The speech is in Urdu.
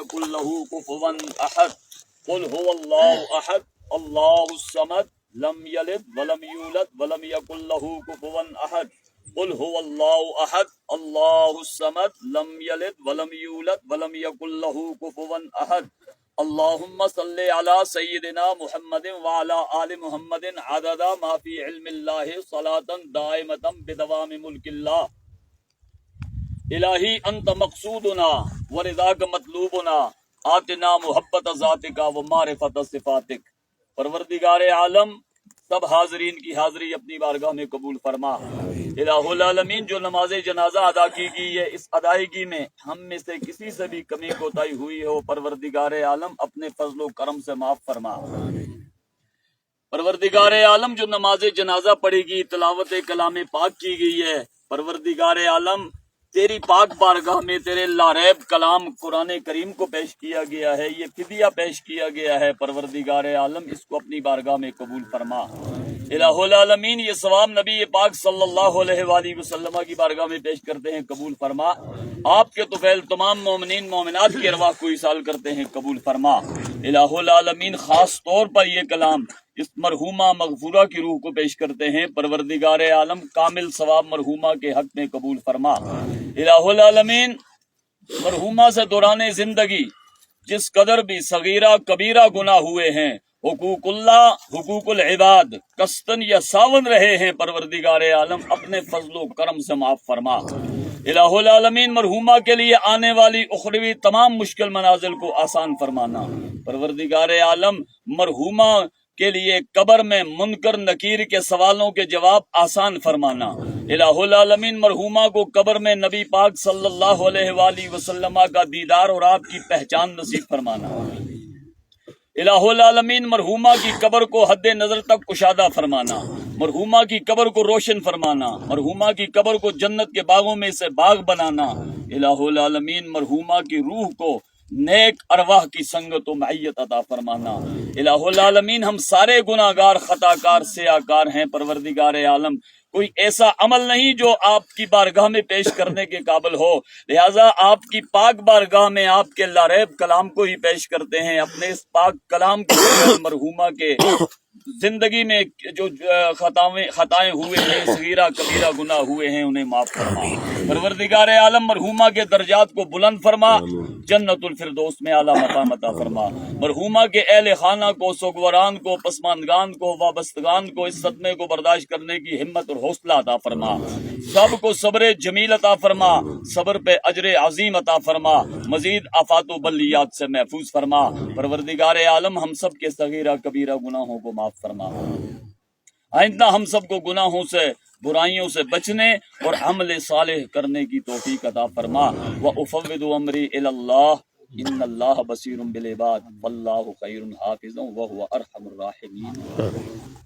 يكن له كفوا أحد قل هو الله أحد الله الصمد لم يلد ولم يولد ولم يكن له كفوا أحد قل هو الله أحد الله الصمد لم يلد ولم يولد ولم يكن له كفوا أحد اللهم صل على سيدنا محمد وعلى آل محمد عدد ما في علم الله صلاة دائمة بدوام ملك الله الہی انت مقصودنا ورضاک مطلوبنا آتنا محبت ذاتک و معرفت صفاتک۔ پروردگار عالم سب حاضرین کی حاضری اپنی بارگاہ میں قبول فرما۔ الہ العالمین جو نماز جنازہ ادا کی گئی ہے اس ادائیگی میں ہم میں سے کسی سے بھی کمی کوتاہی ہوئی ہو پروردگار عالم اپنے فضل و کرم سے معاف فرما۔ پروردگار عالم جو نماز جنازہ پڑھی گئی تلاوت کلام پاک کی گئی ہے پروردگار عالم تیری پاک بارگاہ میں تیرے لاریب کلام قرآن کریم کو پیش کیا گیا ہے، یہ فدیہ پیش کیا گیا ہے پروردگار عالم اس کو اپنی بارگاہ میں قبول فرما۔ الہ العالمین یہ ثواب نبی پاک صلی اللہ علیہ وآلہ وسلم کی بارگاہ میں پیش کرتے ہیں قبول فرما۔ آپ کے طفیل تمام مومنین مومنات کی ارواح کو ایصال کرتے ہیں قبول فرما۔ الہ العالمین خاص طور پر یہ کلام اس مرحومہ مغفورہ کی روح کو پیش کرتے ہیں پروردگار عالم کامل ثواب مرحومہ کے حق میں قبول فرما۔ الہ العالمین مرحومہ سے دوران زندگی جس قدر بھی صغیرہ کبیرہ گناہ ہوئے ہیں حقوق اللہ حقوق العباد کستن یا ساون رہے ہیں پروردگار عالم اپنے فضل و کرم سے معاف فرما۔ الہ العالمین مرحومہ کے لیے آنے والی اخروی تمام مشکل منازل کو آسان فرمانا۔ پروردگار عالم مرحومہ کے لیے قبر میں منکر نکیر کے سوالوں کے جواب آسان فرمانا۔ الہ العالمین مرحومہ کو قبر میں نبی پاک صلی اللہ علیہ وآلہ وسلم کا دیدار اور آپ کی پہچان نصیب فرمانا۔ الہ العالمین مرحومہ کی قبر کو حد نظر تک کشادہ فرمانا، مرحومہ کی قبر کو روشن فرمانا، مرحومہ کی قبر کو جنت کے باغوں میں سے باغ بنانا۔ الہ العالمین مرحومہ کی روح کو نیک ارواح کی سنگت و معیت عطا فرمانا۔ الہ العالمین ہم سارے گناہ گار خطا کار سیاہ کار ہیں پروردگار عالم کوئی ایسا عمل نہیں جو آپ کی بارگاہ میں پیش کرنے کے قابل ہو، لہٰذا آپ کی پاک بارگاہ میں آپ کے لاریب کلام کو ہی پیش کرتے ہیں۔ اپنے اس پاک کلام کو مرحومہ کے زندگی میں جو خطائیں ہوئے ہیں صغیرہ کبیرہ گناہ ہوئے ہیں انہیں معاف فرما۔ پروردگار عالم مرحومہ کے درجات کو بلند فرما، جنت الفردوس میں اعلیٰ مقام عطا فرما۔ مرحومہ کے اہل خانہ کو سوگواران کو پسماندگان کو وابستگان کو اس صدمے کو برداشت کرنے کی ہمت اور حوصلہ عطا فرما۔ سب کو صبر جمیل عطا فرما، صبر پہ اجر عظیم عطا فرما، مزید آفات و بلیات سے محفوظ فرما۔ پروردگار عالم ہم سب کے صغیرہ کبیرہ گناہوں کو معاف فرما۔ آئندہ ہم سب کو گناہوں سے برائیوں سے بچنے اور عمل صالح کرنے کی توفیق عطا فرما۔ وَأُفَوِّضُ أَمْرِي إِلَى اللَّهِ إِنَّ اللَّهَ بَصِيرٌ بِالْعِبَادِ وَاللَّهُ خَيْرٌ حَافِظًا وَهُوَ أَرْحَمُ الرَّاحِمِينَ۔